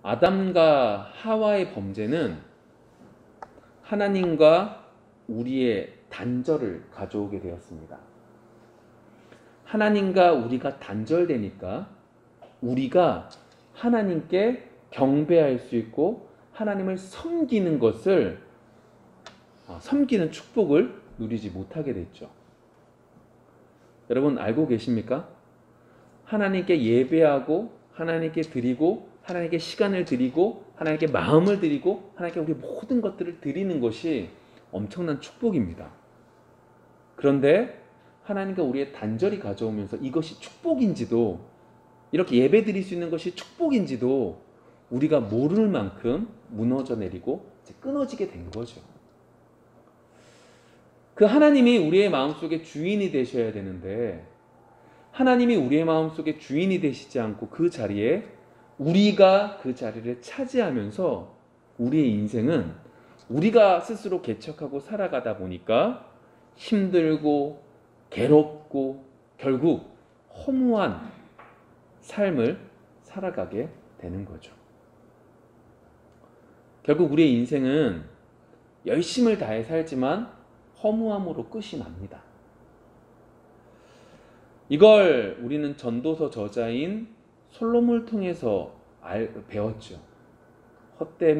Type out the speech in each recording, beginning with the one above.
아담과 하와의 범죄는 하나님과 우리의 단절을 가져오게 되었습니다. 하나님과 우리가 단절되니까 우리가 하나님께 경배할 수 있고 하나님을 섬기는 축복을 누리지 못하게 됐죠. 여러분 알고 계십니까? 하나님께 예배하고 하나님께 드리고 하나님께 시간을 드리고 하나님께 마음을 드리고 하나님께 우리 모든 것들을 드리는 것이 엄청난 축복입니다. 그런데 하나님과 우리의 단절이 가져오면서 이것이 축복인지도, 이렇게 예배 드릴 수 있는 것이 축복인지도 우리가 모를 만큼 무너져 내리고 끊어지게 된 거죠. 그 하나님이 우리의 마음속에 주인이 되셔야 되는데 하나님이 우리의 마음속에 주인이 되시지 않고 그 자리에 우리가 그 자리를 차지하면서 우리의 인생은 우리가 스스로 개척하고 살아가다 보니까 힘들고 괴롭고 결국 허무한 삶을 살아가게 되는 거죠. 결국 우리의 인생은 열심을 다해 살지만 허무함으로 끝이 납니다. 이걸 우리는 전도서 저자인 솔로몬을 통해서 배웠죠. 헛되니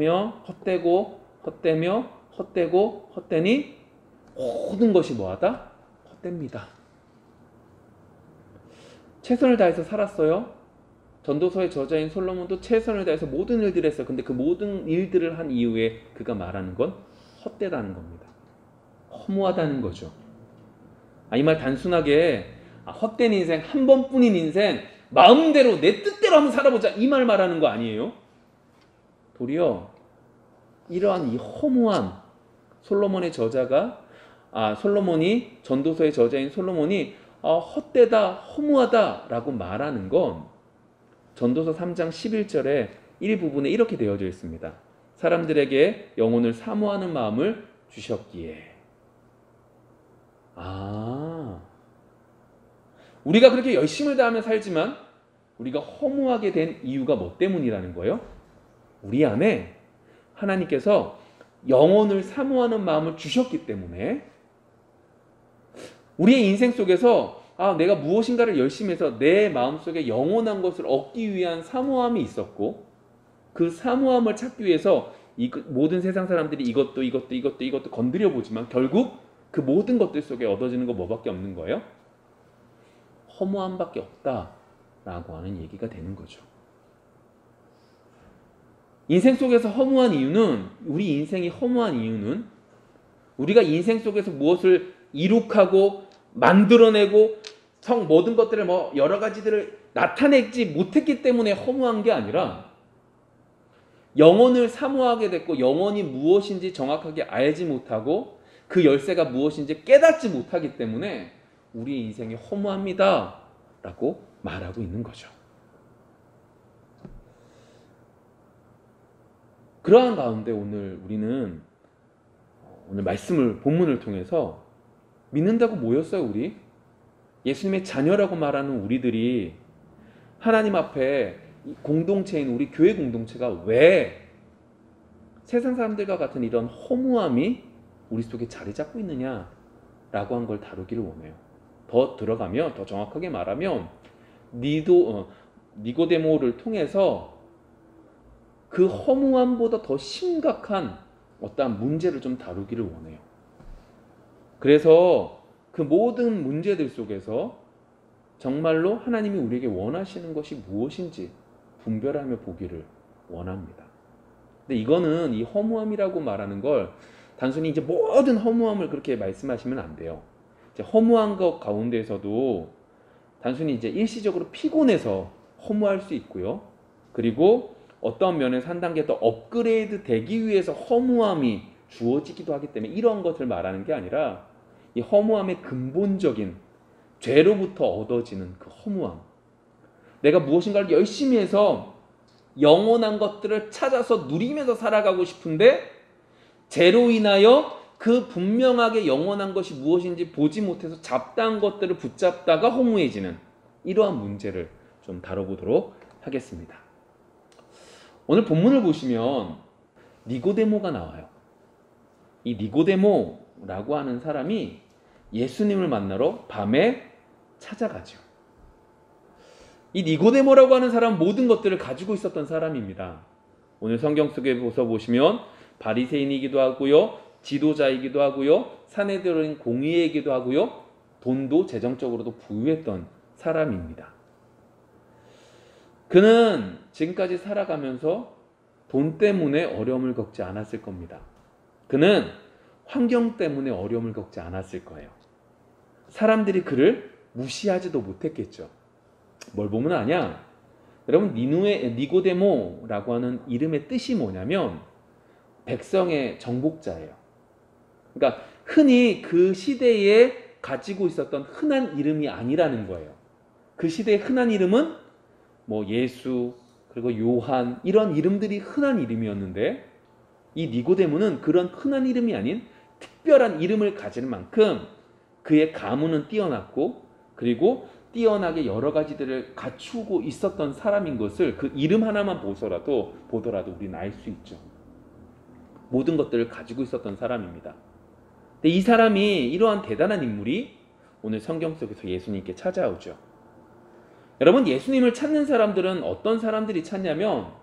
모든 것이 뭐하다? 헛됩니다. 최선을 다해서 살았어요. 전도서의 저자인 솔로몬도 최선을 다해서 모든 일들을 했어요. 근데 그 모든 일들을 한 이후에 그가 말하는 건 헛되다는 겁니다. 허무하다는 거죠. 이 말 단순하게 헛된 인생, 한 번뿐인 인생, 마음대로 내 뜻대로 한번 살아보자 이 말 말하는 거 아니에요. 도리어 이러한 이 허무한 솔로몬이 전도서의 저자인 솔로몬이 헛되다, 허무하다 라고 말하는 건 전도서 3장 11절에 일부분에 이렇게 되어져 있습니다. 사람들에게 영혼을 사모하는 마음을 주셨기에. 우리가 그렇게 열심을 다하며 살지만 우리가 허무하게 된 이유가 뭐 때문이라는 거예요? 우리 안에 하나님께서 영혼을 사모하는 마음을 주셨기 때문에 우리의 인생 속에서 내가 무엇인가를 열심히 해서 내 마음속에 영원한 것을 얻기 위한 사모함이 있었고 그 사모함을 찾기 위해서 모든 세상 사람들이 이것도 건드려 보지만 결국 그 모든 것들 속에 얻어지는 거 뭐밖에 없는 거예요? 허무함밖에 없다라고 하는 얘기가 되는 거죠. 인생 속에서 허무한 이유는, 우리 인생이 허무한 이유는 우리가 인생 속에서 무엇을 이룩하고 만들어내고 모든 것들을 여러 가지들을 나타내지 못했기 때문에 허무한 게 아니라 영혼을 사모하게 됐고 영혼이 무엇인지 정확하게 알지 못하고 그 열쇠가 무엇인지 깨닫지 못하기 때문에 우리 인생이 허무합니다 라고 말하고 있는 거죠. 그러한 가운데 우리는 오늘 본문을 통해서 믿는다고 모였어요. 우리 예수님의 자녀라고 말하는 우리들이 하나님 앞에 공동체인 우리 교회 공동체가 왜 세상 사람들과 같은 이런 허무함이 우리 속에 자리 잡고 있느냐라고 한 걸 다루기를 원해요. 더 들어가면, 더 정확하게 말하면 니고데모를 통해서 그 허무함보다 더 심각한 어떠한 문제를 좀 다루기를 원해요. 그래서 그 모든 문제들 속에서 정말로 하나님이 우리에게 원하시는 것이 무엇인지 분별하며 보기를 원합니다. 근데 이거는 이 허무함이라고 말하는 걸 단순히 이제 모든 허무함을 그렇게 말씀하시면 안 돼요. 이제 허무한 것 가운데에서도 단순히 이제 일시적으로 피곤해서 허무할 수 있고요. 그리고 어떤 면에서 한 단계 더 업그레이드 되기 위해서 허무함이 주어지기도 하기 때문에 이런 것을 말하는 게 아니라 이 허무함의 근본적인 죄로부터 얻어지는 그 허무함. 내가 무엇인가를 열심히 해서 영원한 것들을 찾아서 누리면서 살아가고 싶은데 죄로 인하여 그 분명하게 영원한 것이 무엇인지 보지 못해서 잡다한 것들을 붙잡다가 허무해지는 이러한 문제를 좀 다뤄보도록 하겠습니다. 오늘 본문을 보시면 니고데모가 나와요. 이 니고데모라고 하는 사람이 예수님을 만나러 밤에 찾아가죠. 이 니고데모라고 하는 사람은 모든 것들을 가지고 있었던 사람입니다. 오늘 성경 속에 보시면 바리새인이기도 하고요, 지도자이기도 하고요, 산헤드린 공의이기도 하고요, 돈도 재정적으로도 부유했던 사람입니다. 그는 지금까지 살아가면서 돈 때문에 어려움을 겪지 않았을 겁니다. 그는 환경 때문에 어려움을 겪지 않았을 거예요. 사람들이 그를 무시하지도 못했겠죠. 뭘 보면 아냐? 여러분, 니고데모라고 하는 이름의 뜻이 뭐냐면 백성의 정복자예요. 그러니까 흔히 그 시대에 가지고 있었던 흔한 이름이 아니라는 거예요. 그 시대의 흔한 이름은 뭐 예수, 그리고 요한, 이런 이름들이 흔한 이름이었는데 이 니고데모는 그런 흔한 이름이 아닌 특별한 이름을 가질 만큼 그의 가문은 뛰어났고, 그리고 뛰어나게 여러 가지들을 갖추고 있었던 사람인 것을 그 이름 하나만 보더라도 우리는 알 수 있죠. 모든 것들을 가지고 있었던 사람입니다. 근데 이 사람이, 이러한 대단한 인물이 오늘 성경 속에서 예수님께 찾아오죠. 여러분, 예수님을 찾는 사람들은 어떤 사람들이 찾냐면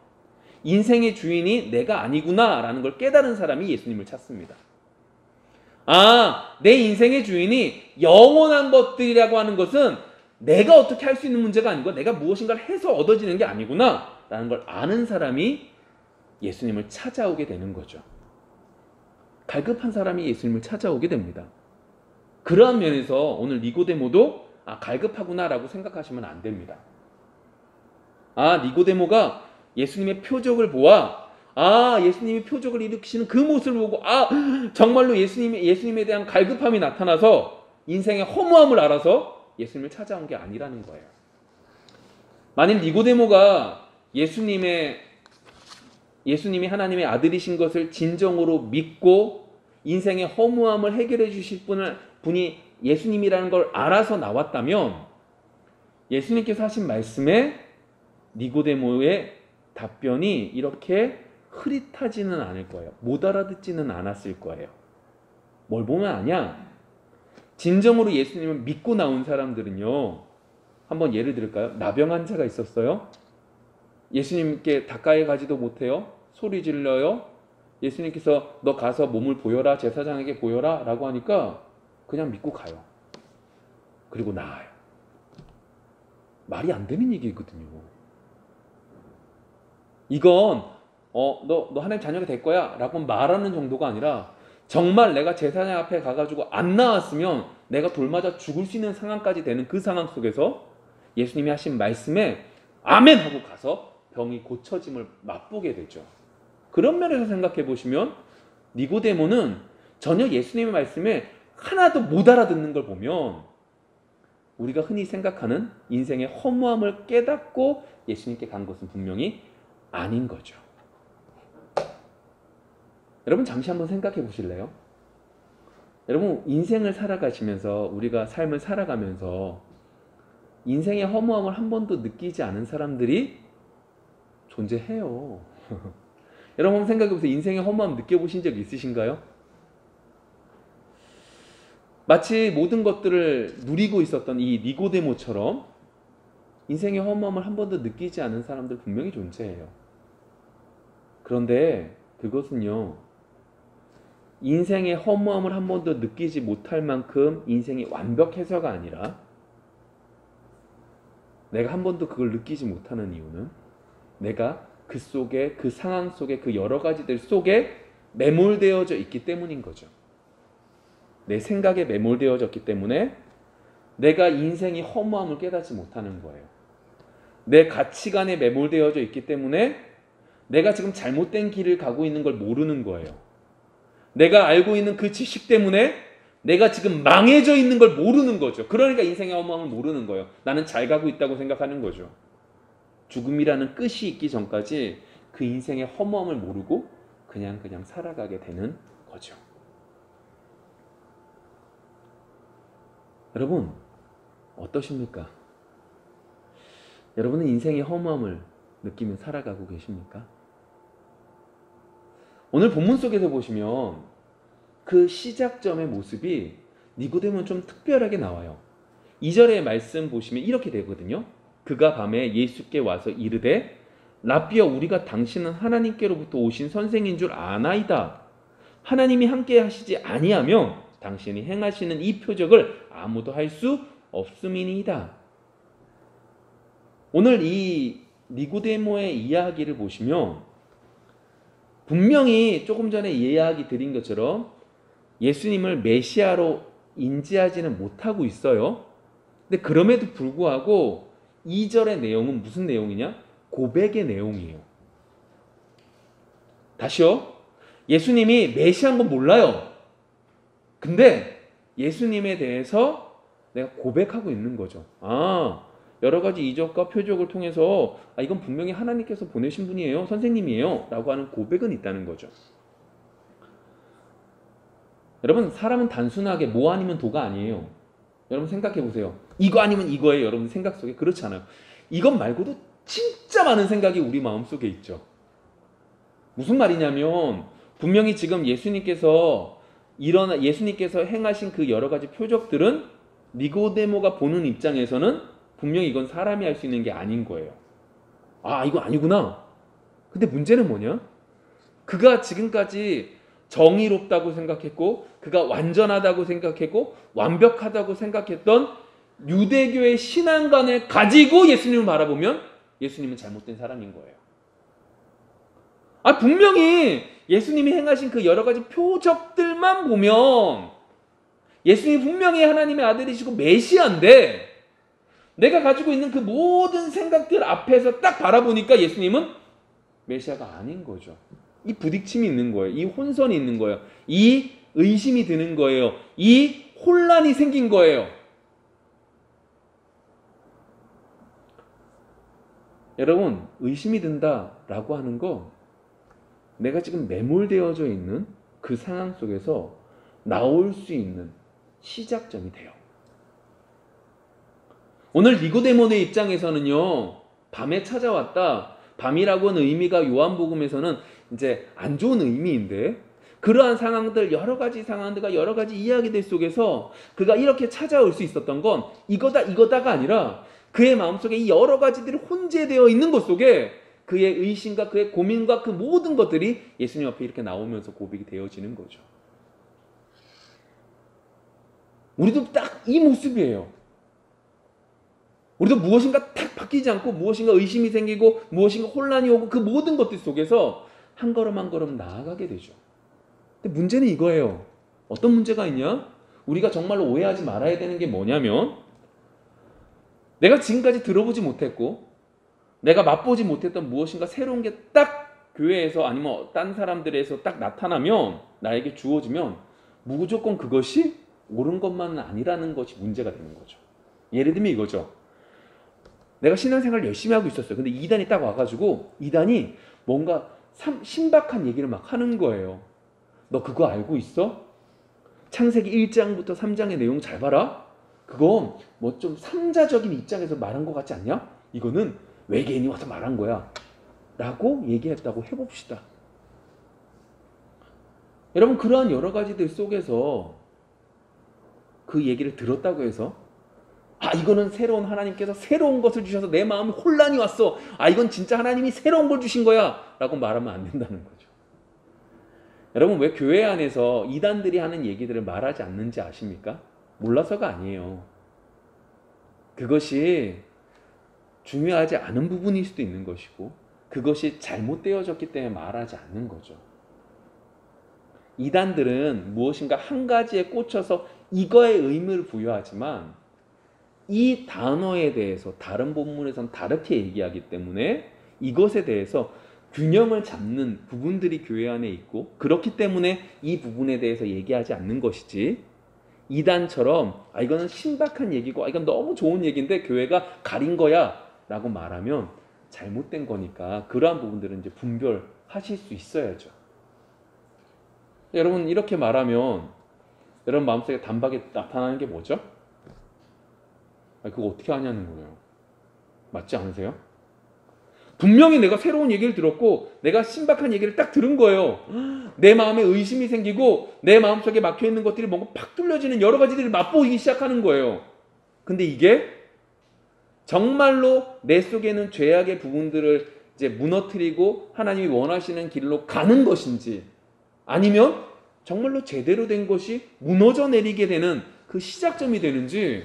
인생의 주인이 내가 아니구나 라는 걸 깨달은 사람이 예수님을 찾습니다. 아, 내 인생의 주인이 영원한 것들이라고 하는 것은 내가 어떻게 할 수 있는 문제가 아니고 내가 무엇인가를 해서 얻어지는 게 아니구나 라는 걸 아는 사람이 예수님을 찾아오게 되는 거죠. 갈급한 사람이 예수님을 찾아오게 됩니다. 그러한 면에서 오늘 니고데모도 갈급하구나 라고 생각하시면 안 됩니다. 니고데모가 예수님의 표적을 보아 예수님이 표적을 일으키시는 그 모습을 보고 정말로 예수님에 대한 갈급함이 나타나서 인생의 허무함을 알아서 예수님을 찾아온 게 아니라는 거예요. 만일 니고데모가 예수님이 하나님의 아들이신 것을 진정으로 믿고 인생의 허무함을 해결해 주실 분이 예수님이라는 걸 알아서 나왔다면 예수님께서 하신 말씀에 니고데모의 답변이 이렇게 흐릿하지는 않을 거예요. 못 알아듣지는 않았을 거예요. 뭘 보면 아냐? 진정으로 예수님을 믿고 나온 사람들은요, 한번 예를 들을까요? 나병 환자가 있었어요. 예수님께 가까이 가지도 못해요. 소리 질러요. 예수님께서 너 가서 몸을 보여라, 제사장에게 보여라 라고 하니까 그냥 믿고 가요. 그리고 나아요. 말이 안 되는 얘기거든요. 이건 너 하나님 자녀가 될 거야 라고 말하는 정도가 아니라 정말 내가 제사장 앞에 가가지고 안 나왔으면 내가 돌맞아 죽을 수 있는 상황까지 되는 그 상황 속에서 예수님이 하신 말씀에 아멘 하고 가서 병이 고쳐짐을 맛보게 되죠. 그런 면에서 생각해 보시면 니고데모는 전혀 예수님의 말씀에 하나도 못 알아듣는 걸 보면 우리가 흔히 생각하는 인생의 허무함을 깨닫고 예수님께 간 것은 분명히 아닌 거죠. 여러분, 잠시 한번 생각해 보실래요? 여러분, 인생을 살아가시면서, 우리가 삶을 살아가면서 인생의 허무함을 한 번도 느끼지 않은 사람들이 존재해요. 여러분, 한번 생각해 보세요. 인생의 허무함 느껴보신 적 있으신가요? 마치 모든 것들을 누리고 있었던 이 니고데모처럼 인생의 허무함을 한 번도 느끼지 않은 사람들 분명히 존재해요. 그런데 그것은요, 인생의 허무함을 한 번도 느끼지 못할 만큼 인생이 완벽해서가 아니라 내가 한 번도 그걸 느끼지 못하는 이유는 내가 그 속에, 그 상황 속에, 그 여러 가지들 속에 매몰되어져 있기 때문인 거죠. 내 생각에 매몰되어졌기 때문에 내가 인생의 허무함을 깨닫지 못하는 거예요. 내 가치관에 매몰되어져 있기 때문에 내가 지금 잘못된 길을 가고 있는 걸 모르는 거예요. 내가 알고 있는 그 지식 때문에 내가 지금 망해져 있는 걸 모르는 거죠. 그러니까 인생의 허무함을 모르는 거예요. 나는 잘 가고 있다고 생각하는 거죠. 죽음이라는 끝이 있기 전까지 그 인생의 허무함을 모르고 그냥 살아가게 되는 거죠. 여러분, 어떠십니까? 여러분은 인생의 허무함을 느끼며 살아가고 계십니까? 오늘 본문 속에서 보시면 그 시작점의 모습이 니고데모는 좀 특별하게 나와요. 2절의 말씀 보시면 이렇게 되거든요. 그가 밤에 예수께 와서 이르되 라삐여 우리가 당신은 하나님께로부터 오신 선생인 줄 아나이다. 하나님이 함께 하시지 아니하면 당신이 행하시는 이 표적을 아무도 할 수 없음이니이다. 오늘 이 니고데모의 이야기를 보시면 분명히 조금 전에 이야기 드린 것처럼 예수님을 메시아로 인지하지는 못하고 있어요. 근데 그럼에도 불구하고 2절의 내용은 무슨 내용이냐? 고백의 내용이에요. 다시요. 예수님이 메시아인 건 몰라요. 근데 예수님에 대해서 내가 고백하고 있는 거죠. 여러 가지 이적과 표적을 통해서 이건 분명히 하나님께서 보내신 분이에요. 선생님이에요. 라고 하는 고백은 있다는 거죠. 여러분, 사람은 단순하게 뭐 아니면 도가 아니에요. 여러분 생각해 보세요. 이거 아니면 이거예요. 여러분 생각 속에. 그렇지 않아요. 이것 말고도 진짜 많은 생각이 우리 마음속에 있죠. 무슨 말이냐면 분명히 지금 예수님께서 행하신 그 여러 가지 표적들은 니고데모가 보는 입장에서는 분명히 이건 사람이 할 수 있는 게 아닌 거예요. 이거 아니구나. 근데 문제는 뭐냐? 그가 지금까지 정의롭다고 생각했고 그가 완전하다고 생각했고 완벽하다고 생각했던 유대교의 신앙관을 가지고 예수님을 바라보면 예수님은 잘못된 사람인 거예요. 분명히 예수님이 행하신 그 여러 가지 표적들만 보면 예수님이 분명히 하나님의 아들이시고 메시아인데 내가 가지고 있는 그 모든 생각들 앞에서 딱 바라보니까 예수님은 메시아가 아닌 거죠. 이 부딪힘이 있는 거예요. 이 혼선이 있는 거예요. 이 의심이 드는 거예요. 이 혼란이 생긴 거예요. 여러분, 의심이 든다라고 하는 거 내가 지금 매몰되어져 있는 그 상황 속에서 나올 수 있는 시작점이 돼요. 오늘 니고데모의 입장에서는요, 밤에 찾아왔다. 밤이라고 하는 의미가 요한복음에서는 이제 안 좋은 의미인데 그러한 상황들, 여러 가지 상황들과 여러 가지 이야기들 속에서 그가 이렇게 찾아올 수 있었던 건 이거다가 아니라 그의 마음속에 이 여러 가지들이 혼재되어 있는 것 속에 그의 의심과 그의 고민과 그 모든 것들이 예수님 앞에 이렇게 나오면서 고백이 되어지는 거죠. 우리도 딱 이 모습이에요. 우리도 무엇인가 딱 바뀌지 않고 무엇인가 의심이 생기고 무엇인가 혼란이 오고 그 모든 것들 속에서 한 걸음 한 걸음 나아가게 되죠. 근데 문제는 이거예요. 어떤 문제가 있냐? 우리가 정말로 오해하지 말아야 되는 게 뭐냐면 내가 지금까지 들어보지 못했고 내가 맛보지 못했던 무엇인가 새로운 게 딱 교회에서 아니면 딴 사람들에서 딱 나타나면 나에게 주어지면 무조건 그것이 옳은 것만은 아니라는 것이 문제가 되는 거죠. 예를 들면 이거죠. 내가 신앙생활을 열심히 하고 있었어요. 근데 이단이 딱 와가지고 이단이 뭔가 신박한 얘기를 막 하는 거예요. 너 그거 알고 있어? 창세기 1장부터 3장의 내용 잘 봐라. 그건 뭐 좀 삼자적인 입장에서 말한 것 같지 않냐? 이거는 외계인이 와서 말한 거야. 라고 얘기했다고 해봅시다. 여러분, 그러한 여러 가지들 속에서 그 얘기를 들었다고 해서 이거는 새로운 하나님께서 새로운 것을 주셔서 내 마음에 혼란이 왔어. 이건 진짜 하나님이 새로운 걸 주신 거야. 라고 말하면 안 된다는 거죠. 여러분, 왜 교회 안에서 이단들이 하는 얘기들을 말하지 않는지 아십니까? 몰라서가 아니에요. 그것이 중요하지 않은 부분일 수도 있는 것이고 그것이 잘못되어졌기 때문에 말하지 않는 거죠. 이단들은 무엇인가 한 가지에 꽂혀서 이거에 의미를 부여하지만 이 단어에 대해서 다른 본문에서는 다르게 얘기하기 때문에 이것에 대해서 균형을 잡는 부분들이 교회 안에 있고 그렇기 때문에 이 부분에 대해서 얘기하지 않는 것이지 이단처럼 이거는 신박한 얘기고 이건 너무 좋은 얘기인데 교회가 가린 거야 라고 말하면 잘못된 거니까 그러한 부분들은 이제 분별하실 수 있어야죠. 여러분, 이렇게 말하면 여러분 마음속에 단박에 나타나는 게 뭐죠? 그거 어떻게 하냐는 거예요. 맞지 않으세요? 분명히 내가 새로운 얘기를 들었고 내가 신박한 얘기를 딱 들은 거예요. 내 마음에 의심이 생기고 내 마음속에 막혀있는 것들이 뭔가 팍 뚫려지는 여러 가지들이 맛보이기 시작하는 거예요. 근데 이게 정말로 내 속에는 죄악의 부분들을 이제 무너뜨리고 하나님이 원하시는 길로 가는 것인지, 아니면 정말로 제대로 된 것이 무너져 내리게 되는 그 시작점이 되는지,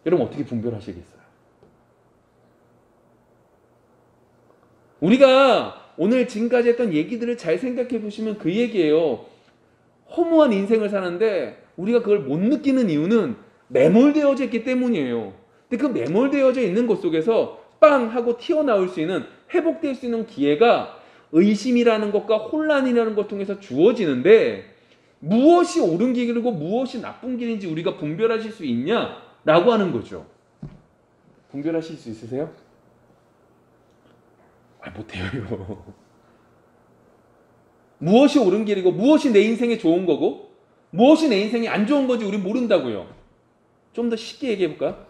여러분 어떻게 분별하시겠어요? 우리가 오늘 지금까지 했던 얘기들을 잘 생각해 보시면 그 얘기예요. 허무한 인생을 사는데 우리가 그걸 못 느끼는 이유는 매몰되어져 있기 때문이에요. 근데 그 매몰되어져 있는 것 속에서 빵 하고 튀어나올 수 있는, 회복될 수 있는 기회가 의심이라는 것과 혼란이라는 것 통해서 주어지는데, 무엇이 옳은 길이고 무엇이 나쁜 길인지 우리가 분별하실 수 있냐라고 하는 거죠. 분별하실 수 있으세요? 못해요. 무엇이 옳은 길이고 무엇이 내 인생에 좋은 거고 무엇이 내 인생에 안 좋은 건지 우리 모른다고요. 좀 더 쉽게 얘기해 볼까요?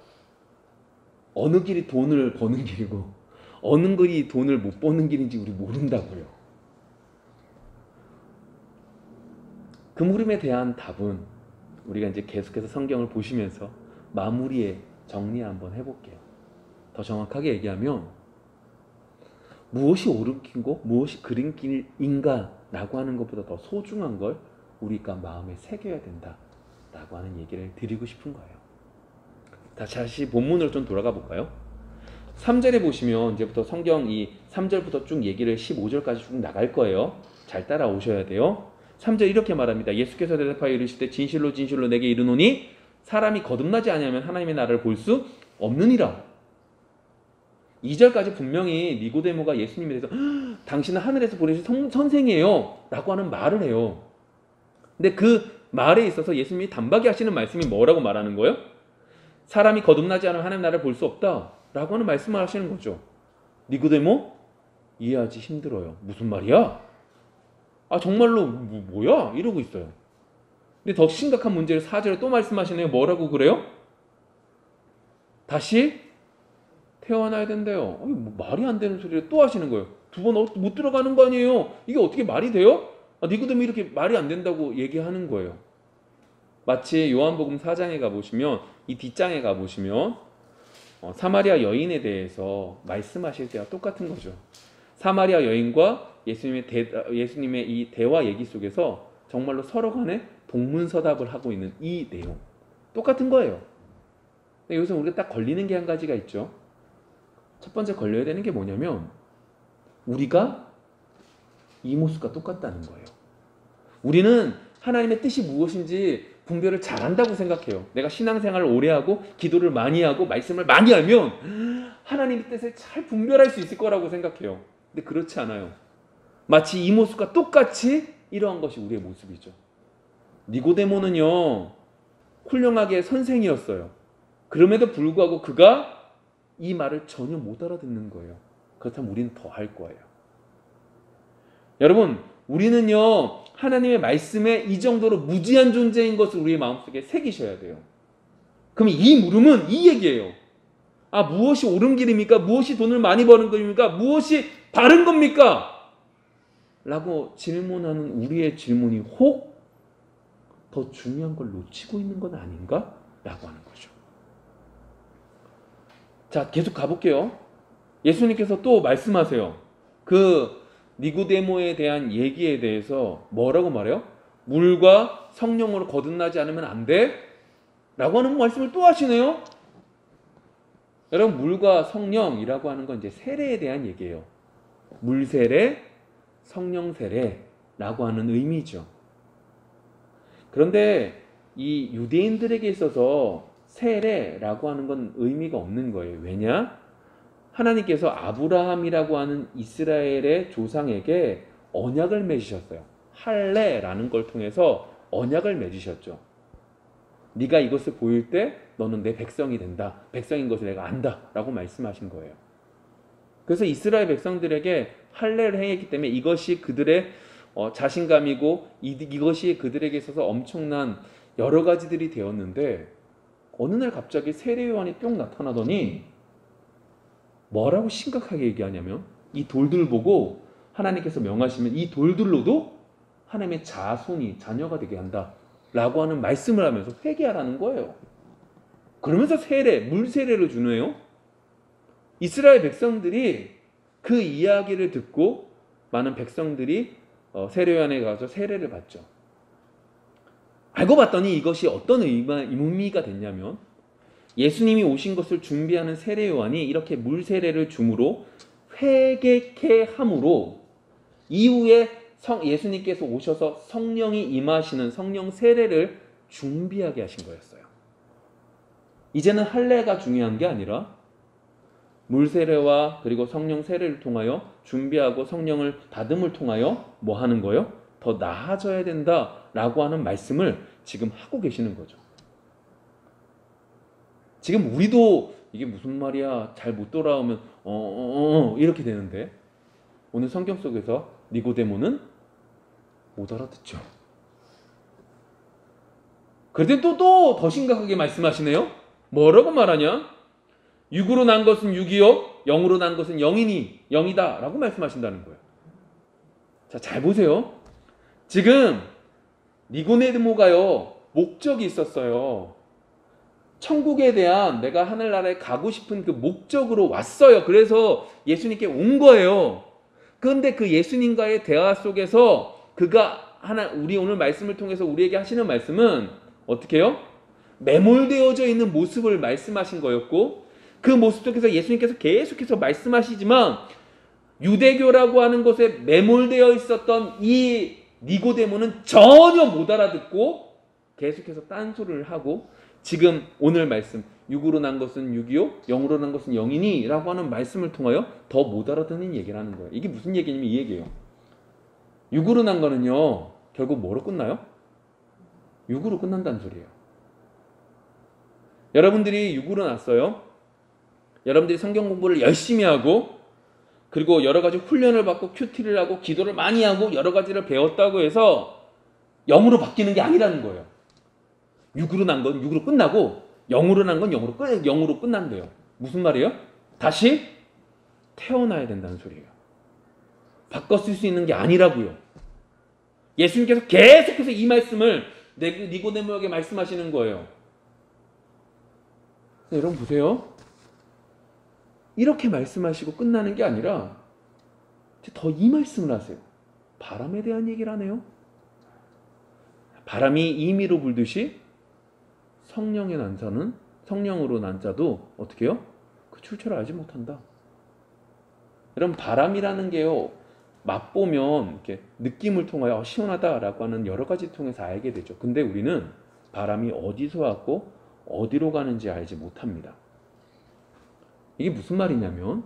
어느 길이 돈을 버는 길이고 어느 길이 돈을 못 버는 길인지 우리 모른다고요. 그 물음에 대한 답은 우리가 이제 계속해서 성경을 보시면서 마무리에 정리 한번 해볼게요. 더 정확하게 얘기하면 무엇이 옳은 길이고 무엇이 그른 길인가 라고 하는 것보다 더 소중한 걸 우리가 마음에 새겨야 된다 라고 하는 얘기를 드리고 싶은 거예요. 다시 본문으로 좀 돌아가 볼까요? 3절에 보시면 이제부터 성경 이 3절부터 쭉 얘기를 15절까지 쭉 나갈 거예요. 잘 따라오셔야 돼요. 3절 이렇게 말합니다. 예수께서 대답하여 이르시되 진실로 진실로 내게 이르노니 사람이 거듭나지 아니하면 하나님의 나라를 볼 수 없느니라. 2절까지 분명히 니고데모가 예수님에 대해서 당신은 하늘에서 보내신 선생이에요 라고 하는 말을 해요. 근데 그 말에 있어서 예수님이 단박에 하시는 말씀이 뭐라고 말하는 거예요? 사람이 거듭나지 않으면 하나님 나라를 볼 수 없다 라고 하는 말씀을 하시는 거죠. 니고데모? 이해하기 힘들어요. 무슨 말이야? 정말로 뭐야? 이러고 있어요. 근데 더 심각한 문제를 4절에 또 말씀하시네요. 뭐라고 그래요? 다시 태어나야 된대요. 말이 안 되는 소리를 또 하시는 거예요. 두 번 못 들어가는 거 아니에요? 이게 어떻게 말이 돼요? 니고데모 이렇게 말이 안 된다고 얘기하는 거예요. 마치 요한복음 4장에 가보시면, 이 뒷장에 가보시면 사마리아 여인에 대해서 말씀하실 때와 똑같은 거죠. 사마리아 여인과 예수님의 이 대화 얘기 속에서 정말로 서로 간에 동문서답을 하고 있는 이 내용 똑같은 거예요. 근데 여기서 우리가 딱 걸리는 게 한 가지가 있죠. 첫 번째 걸려야 되는 게 뭐냐면 우리가 이 모습과 똑같다는 거예요. 우리는 하나님의 뜻이 무엇인지 분별을 잘한다고 생각해요. 내가 신앙생활을 오래 하고 기도를 많이 하고 말씀을 많이 알면 하나님의 뜻을 잘 분별할 수 있을 거라고 생각해요. 근데 그렇지 않아요. 마치 이 모습과 똑같이 이러한 것이 우리의 모습이죠. 니고데모는요, 훌륭하게 선생이었어요. 그럼에도 불구하고 그가 이 말을 전혀 못 알아듣는 거예요. 그렇다면 우리는 더 할 거예요. 여러분, 우리는요, 하나님의 말씀에 이 정도로 무지한 존재인 것을 우리의 마음속에 새기셔야 돼요. 그럼 이 물음은 이 얘기예요. 무엇이 옳은 길입니까? 무엇이 돈을 많이 버는 길입니까? 무엇이 바른 겁니까? 라고 질문하는 우리의 질문이 혹 더 중요한 걸 놓치고 있는 건 아닌가? 라고 하는 거죠. 자, 계속 가볼게요. 예수님께서 또 말씀하세요. 그 니고데모에 대한 얘기에 대해서 뭐라고 말해요? 물과 성령으로 거듭나지 않으면 안 돼? 라고 하는 말씀을 또 하시네요. 여러분, 물과 성령이라고 하는 건 이제 세례에 대한 얘기예요. 물 세례, 성령 세례라고 하는 의미죠. 그런데 이 유대인들에게 있어서 세례라고 하는 건 의미가 없는 거예요. 왜냐? 하나님께서 아브라함이라고 하는 이스라엘의 조상에게 언약을 맺으셨어요. 할례라는 걸 통해서 언약을 맺으셨죠. 네가 이것을 보일 때 너는 내 백성이 된다. 백성인 것을 내가 안다. 라고 말씀하신 거예요. 그래서 이스라엘 백성들에게 할례를 행했기 때문에 이것이 그들의 자신감이고 이것이 그들에게 있어서 엄청난 여러 가지들이 되었는데, 어느 날 갑자기 세례요한이 뿅 나타나더니 뭐라고 심각하게 얘기하냐면 이 돌들 보고 하나님께서 명하시면 이 돌들로도 하나님의 자손이 자녀가 되게 한다 라고 하는 말씀을 하면서 회개하라는 거예요. 그러면서 세례, 물 세례를 주네요. 이스라엘 백성들이 그 이야기를 듣고 많은 백성들이 세례요한에 가서 세례를 받죠. 알고 봤더니 이것이 어떤 의미가 됐냐면 예수님이 오신 것을 준비하는 세례요한이 이렇게 물 세례를 줌으로 회개케 함으로 이후에 예수님께서 오셔서 성령이 임하시는 성령 세례를 준비하게 하신 거였어요. 이제는 할례가 중요한 게 아니라 물 세례와 그리고 성령 세례를 통하여 준비하고 성령을 받음을 통하여 뭐 하는 거예요? 더 나아져야 된다라고 하는 말씀을 지금 하고 계시는 거죠. 지금 우리도 이게 무슨 말이야? 잘 못 돌아오면 이렇게 되는데 오늘 성경 속에서 니고데모는 못 알아듣죠. 그런데 또 더 심각하게 말씀하시네요. 뭐라고 말하냐? 육으로 난 것은 육이요 영으로 난 것은 영이다 라고 말씀하신다는 거예요. 자, 잘 보세요. 지금 니고데모가요 목적이 있었어요. 천국에 대한 내가 하늘나라에 가고 싶은 그 목적으로 왔어요. 그래서 예수님께 온 거예요. 그런데 그 예수님과의 대화 속에서 그가 우리 오늘 말씀을 통해서 우리에게 하시는 말씀은 어떻게 해요? 매몰되어져 있는 모습을 말씀하신 거였고 그 모습 속에서 예수님께서 계속해서 말씀하시지만 유대교라고 하는 것에 매몰되어 있었던 이 니고데모는 전혀 못 알아듣고 계속해서 딴소리를 하고 지금 오늘 말씀 육으로 난 것은 육이요 영으로 난 것은 영이니 라고 하는 말씀을 통하여 더 못 알아듣는 얘기를 하는 거예요. 이게 무슨 얘기냐면 이 얘기예요. 육으로 난 거는요 결국 뭐로 끝나요? 육으로 끝난다는 소리예요. 여러분들이 육으로 났어요. 여러분들이 성경 공부를 열심히 하고 그리고 여러 가지 훈련을 받고 큐티를 하고 기도를 많이 하고 여러 가지를 배웠다고 해서 영으로 바뀌는 게 아니라는 거예요. 육으로 난 건 육으로 끝나고 영으로 난 건 영으로 끝난대요. 무슨 말이에요? 다시 태어나야 된다는 소리예요. 바꿨을 수 있는 게 아니라고요. 예수님께서 계속해서 이 말씀을 니고데모에게 말씀하시는 거예요. 여러분 보세요. 이렇게 말씀하시고 끝나는 게 아니라 더 이 말씀을 하세요. 바람에 대한 얘기를 하네요. 바람이 임의로 불듯이 성령의 난 자는 성령으로 난 자도 어떻게 해요? 그 출처를 알지 못한다. 여러분 바람이라는 게요. 맛보면 이렇게 느낌을 통하여 시원하다라고 하는 여러 가지 통해서 알게 되죠. 근데 우리는 바람이 어디서 왔고 어디로 가는지 알지 못합니다. 이게 무슨 말이냐면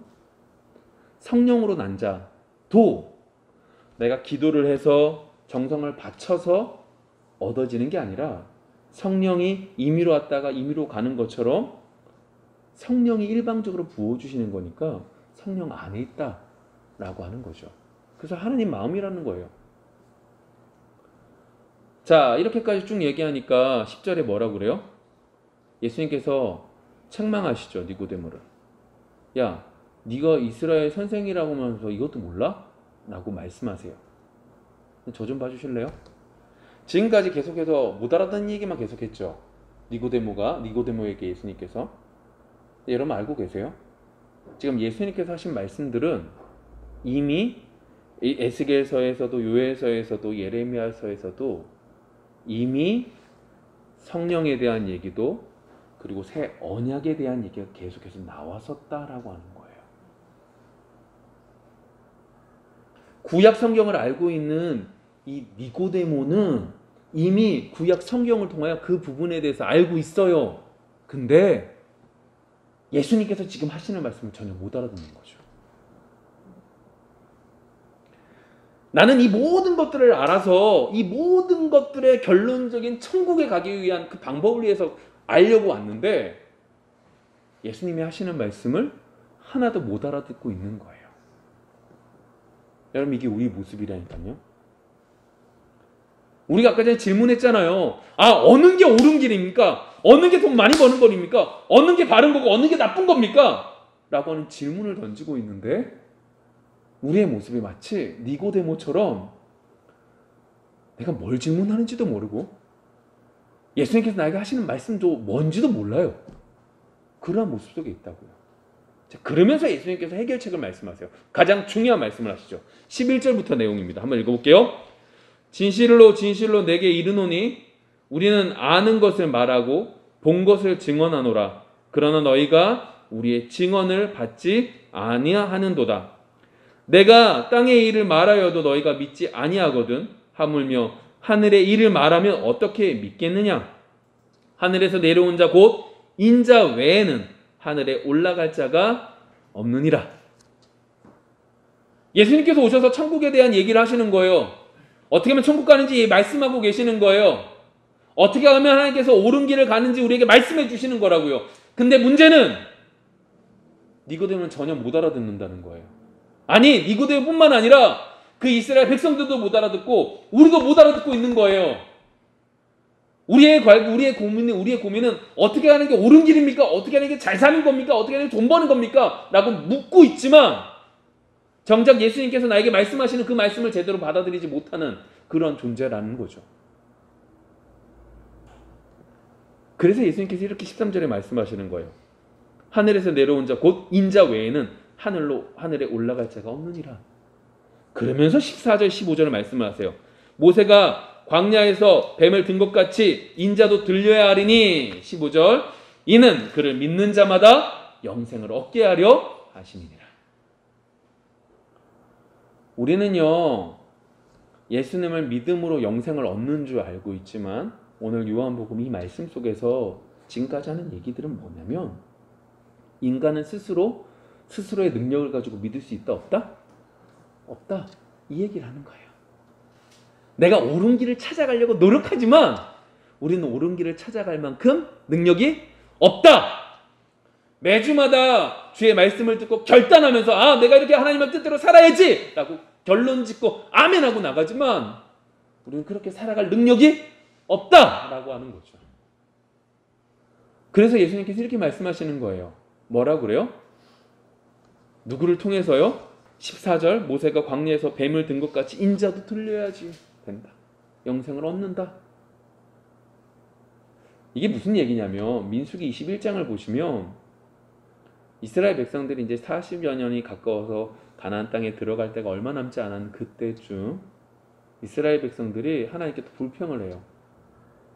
성령으로 난 자도 내가 기도를 해서 정성을 바쳐서 얻어지는 게 아니라 성령이 임의로 왔다가 임의로 가는 것처럼 성령이 일방적으로 부어주시는 거니까 성령 안에 있다라고 하는 거죠. 그래서 하나님 마음이라는 거예요. 자, 이렇게까지 쭉 얘기하니까 10절에 뭐라고 그래요? 예수님께서 책망하시죠. 니고데모를. 야, 네가 이스라엘 선생이라고 하면서 이것도 몰라? 라고 말씀하세요. 저 좀 봐주실래요? 지금까지 계속해서 못 알아듣는 얘기만 계속했죠. 니고데모에게 예수님께서. 여러분 알고 계세요? 지금 예수님께서 하신 말씀들은 이미 에스겔서에서도 요엘서에서도 예레미야서에서도 이미 성령에 대한 얘기도 그리고 새 언약에 대한 얘기가 계속해서 나왔었다라고 하는 거예요. 구약 성경을 알고 있는 이 니고데모는 이미 구약 성경을 통하여 그 부분에 대해서 알고 있어요. 근데 예수님께서 지금 하시는 말씀을 전혀 못 알아듣는 거죠. 나는 이 모든 것들을 알아서 이 모든 것들의 결론적인 천국에 가기 위한 그 방법을 위해서 알려고 왔는데 예수님이 하시는 말씀을 하나도 못 알아듣고 있는 거예요. 여러분 이게 우리 모습이라니까요. 우리가 아까 전에 질문했잖아요. 어느 게 옳은 길입니까? 어느 게 돈 많이 버는 거입니까? 어느 게 바른 거고 어느 게 나쁜 겁니까? 라고 하는 질문을 던지고 있는데 우리의 모습이 마치 니고데모처럼 내가 뭘 질문하는지도 모르고 예수님께서 나에게 하시는 말씀도 뭔지도 몰라요. 그러한 모습 속에 있다고요. 자, 그러면서 예수님께서 해결책을 말씀하세요. 가장 중요한 말씀을 하시죠. 11절부터 내용입니다. 한번 읽어볼게요. 진실로 진실로 내게 이르노니 우리는 아는 것을 말하고 본 것을 증언하노라. 그러나 너희가 우리의 증언을 받지 아니하는도다. 내가 땅의 일을 말하여도 너희가 믿지 아니하거든. 하물며 하늘의 일을 말하면 어떻게 믿겠느냐? 하늘에서 내려온 자 곧 인자 외에는 하늘에 올라갈 자가 없느니라. 예수님께서 오셔서 천국에 대한 얘기를 하시는 거예요. 어떻게 하면 천국 가는지 말씀하고 계시는 거예요. 어떻게 하면 하나님께서 옳은 길을 가는지 우리에게 말씀해 주시는 거라고요. 근데 문제는 니고데모는 전혀 못 알아듣는다는 거예요. 아니, 니고데모뿐만 아니라 그 이스라엘 백성들도 못 알아듣고 우리도 못 알아듣고 있는 거예요. 우리의 고민은 어떻게 하는 게 옳은 길입니까? 어떻게 하는 게 잘 사는 겁니까? 어떻게 하는 게 돈 버는 겁니까? 라고 묻고 있지만 정작 예수님께서 나에게 말씀하시는 그 말씀을 제대로 받아들이지 못하는 그런 존재라는 거죠. 그래서 예수님께서 이렇게 13절에 말씀하시는 거예요. 하늘에서 내려온 자 곧 인자 외에는 하늘에 올라갈 자가 없느니라. 그러면서 14절 15절을 말씀을 하세요. 모세가 광야에서 뱀을 든 것 같이 인자도 들려야 하리니 15절 이는 그를 믿는 자마다 영생을 얻게 하려 하심이니라. 우리는요 예수님을 믿음으로 영생을 얻는 줄 알고 있지만 오늘 요한복음 이 말씀 속에서 지금까지 하는 얘기들은 뭐냐면 인간은 스스로의 능력을 가지고 믿을 수 있다 없다? 없다. 이 얘기를 하는 거예요. 내가 옳은 길을 찾아가려고 노력하지만 우리는 옳은 길을 찾아갈 만큼 능력이 없다. 매주마다 주의 말씀을 듣고 결단하면서 내가 이렇게 하나님의 뜻대로 살아야지 라고 결론 짓고 아멘 하고 나가지만 우리는 그렇게 살아갈 능력이 없다 라고 하는 거죠. 그래서 예수님께서 이렇게 말씀하시는 거예요. 뭐라고 그래요? 누구를 통해서요? 14절 모세가 광야에서 뱀을 든 것 같이 인자도 들려야지 된다. 영생을 얻는다. 이게 무슨 얘기냐면 민수기 21장을 보시면 이스라엘 백성들이 이제 40여 년이 가까워서 가나안 땅에 들어갈 때가 얼마 남지 않은 그때쯤 이스라엘 백성들이 하나님께 또 불평을 해요.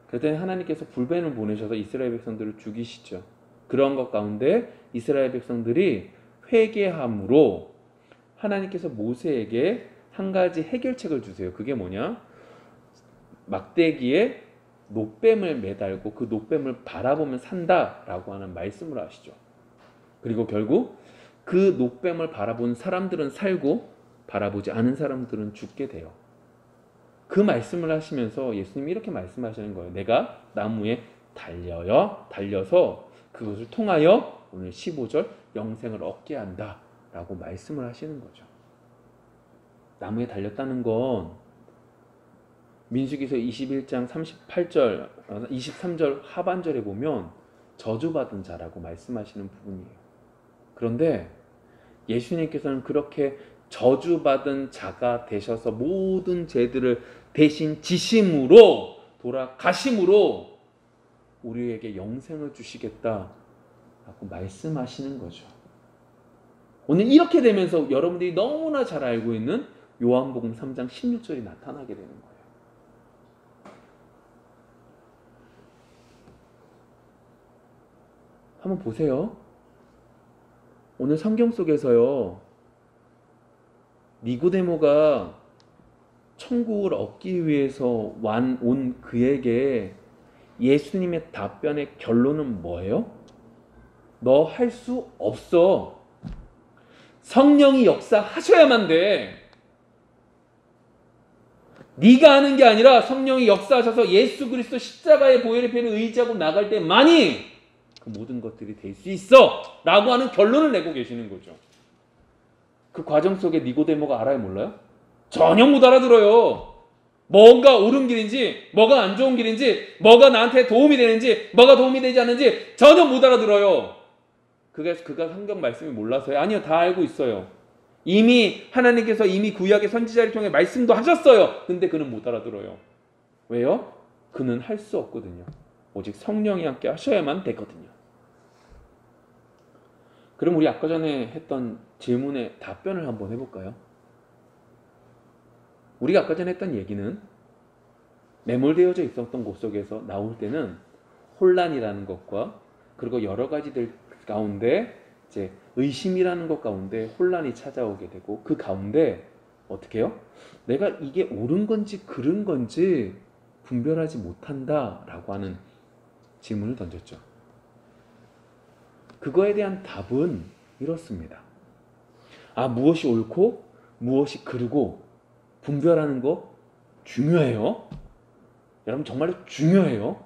그랬더니 하나님께서 불뱀을 보내셔서 이스라엘 백성들을 죽이시죠. 그런 것 가운데 이스라엘 백성들이 회개함으로 하나님께서 모세에게 한 가지 해결책을 주세요. 그게 뭐냐? 막대기에 놋뱀을 매달고 그 놋뱀을 바라보면 산다라고 하는 말씀을 하시죠. 그리고 결국 그 놋뱀을 바라본 사람들은 살고 바라보지 않은 사람들은 죽게 돼요. 그 말씀을 하시면서 예수님이 이렇게 말씀하시는 거예요. 내가 나무에 달려서 그것을 통하여 오늘 15절 영생을 얻게 한다 라고 말씀을 하시는 거죠. 나무에 달렸다는 건 민수기서 21장 38절, 23절 하반절에 보면 저주받은 자라고 말씀하시는 부분이에요. 그런데 예수님께서는 그렇게 저주받은 자가 되셔서 모든 죄들을 대신 지심으로 돌아가심으로 우리에게 영생을 주시겠다라고 말씀하시는 거죠. 오늘 이렇게 되면서 여러분들이 너무나 잘 알고 있는 요한복음 3장 16절이 나타나게 되는 거예요. 한번 보세요. 오늘 성경 속에서요. 니고데모가 천국을 얻기 위해서 온 그에게 예수님의 답변의 결론은 뭐예요? 너 할 수 없어. 성령이 역사하셔야만 돼. 네가 하는 게 아니라 성령이 역사하셔서 예수 그리스도 십자가의 보혈의 피를 의지하고 나갈 때만이 그 모든 것들이 될 수 있어 라고 하는 결론을 내고 계시는 거죠. 그 과정 속에 니고데모가 알아요 몰라요? 전혀 못 알아들어요. 뭐가 옳은 길인지 뭐가 안 좋은 길인지 뭐가 나한테 도움이 되는지 뭐가 도움이 되지 않는지 전혀 못 알아들어요. 그가 성경 말씀이 몰라서요? 아니요, 다 알고 있어요. 이미 하나님께서 이미 구약의 선지자를 통해 말씀도 하셨어요. 근데 그는 못 알아들어요. 왜요? 그는 할 수 없거든요. 오직 성령이 함께 하셔야만 되거든요. 그럼 우리 아까 전에 했던 질문에 답변을 한번 해볼까요? 우리가 아까 전에 했던 얘기는 매몰되어져 있었던 곳 속에서 나올 때는 혼란이라는 것과 그리고 여러 가지들 가운데 이제 의심이라는 것 가운데 혼란이 찾아오게 되고 그 가운데 어떻게 해요? 내가 이게 옳은 건지 그른 건지 분별하지 못한다라고 하는 질문을 던졌죠. 그거에 대한 답은 이렇습니다. 무엇이 옳고 무엇이 그르고 분별하는 거 중요해요. 여러분 정말로 중요해요.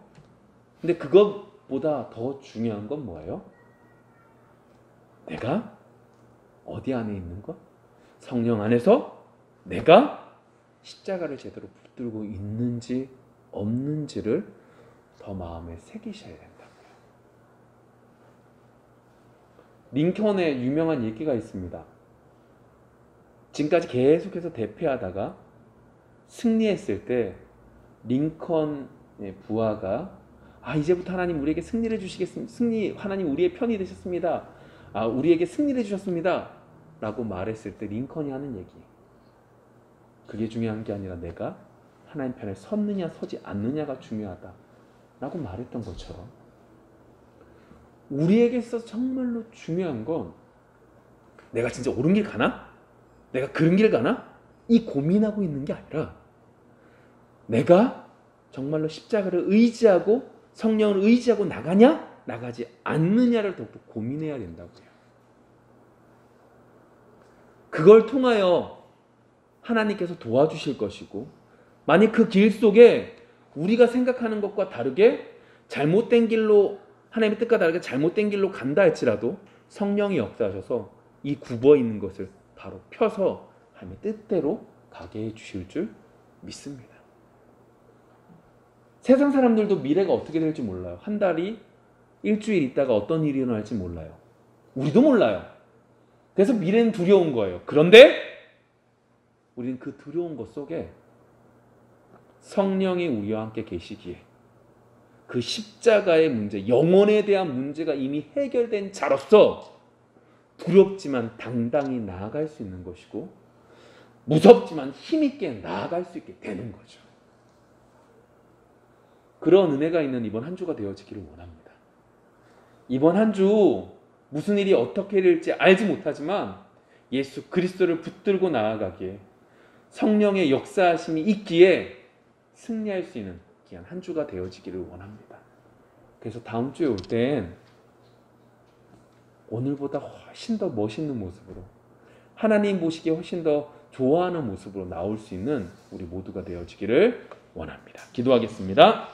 근데 그것보다 더 중요한 건 뭐예요? 내가 어디 안에 있는 것? 성령 안에서 내가 십자가를 제대로 붙들고 있는지 없는지를 더 마음에 새기셔야 된다고요. 링컨의 유명한 얘기가 있습니다. 지금까지 계속해서 대패하다가 승리했을 때 링컨의 부하가 이제부터 하나님 우리에게 승리를 주시겠습니다. 하나님 우리의 편이 되셨습니다. 우리에게 승리를 주셨습니다. 라고 말했을 때 링컨이 하는 얘기. 그게 중요한 게 아니라 내가 하나님 편에 섰느냐 서지 않느냐가 중요하다. 라고 말했던 것처럼 우리에게 있어서 정말로 중요한 건 내가 진짜 옳은 길 가나? 내가 그른 길 가나? 이 고민하고 있는 게 아니라 내가 정말로 십자가를 의지하고 성령을 의지하고 나가냐? 나가지 않느냐를 더욱더 고민해야 된다고요. 그걸 통하여 하나님께서 도와주실 것이고 만약 그 길 속에 우리가 생각하는 것과 다르게 잘못된 길로 하나님의 뜻과 다르게 잘못된 길로 간다 할지라도 성령이 역사하셔서 이 굽어 있는 것을 바로 펴서 하나님의 뜻대로 가게 해주실 줄 믿습니다. 세상 사람들도 미래가 어떻게 될지 몰라요. 한 달이 일주일 있다가 어떤 일이 일어날지 몰라요. 우리도 몰라요. 그래서 미래는 두려운 거예요. 그런데 우리는 그 두려운 것 속에 성령이 우리와 함께 계시기에 그 십자가의 문제, 영혼에 대한 문제가 이미 해결된 자로서 두렵지만 당당히 나아갈 수 있는 것이고 무섭지만 힘있게 나아갈 수 있게 되는 거죠. 그런 은혜가 있는 이번 한 주가 되어지기를 원합니다. 이번 한 주 무슨 일이 어떻게 될지 알지 못하지만 예수 그리스도를 붙들고 나아가기에 성령의 역사하심이 있기에 승리할 수 있는 귀한 한 주가 되어지기를 원합니다. 그래서 다음 주에 올 땐 오늘보다 훨씬 더 멋있는 모습으로 하나님 보시기에 훨씬 더 좋아하는 모습으로 나올 수 있는 우리 모두가 되어지기를 원합니다. 기도하겠습니다.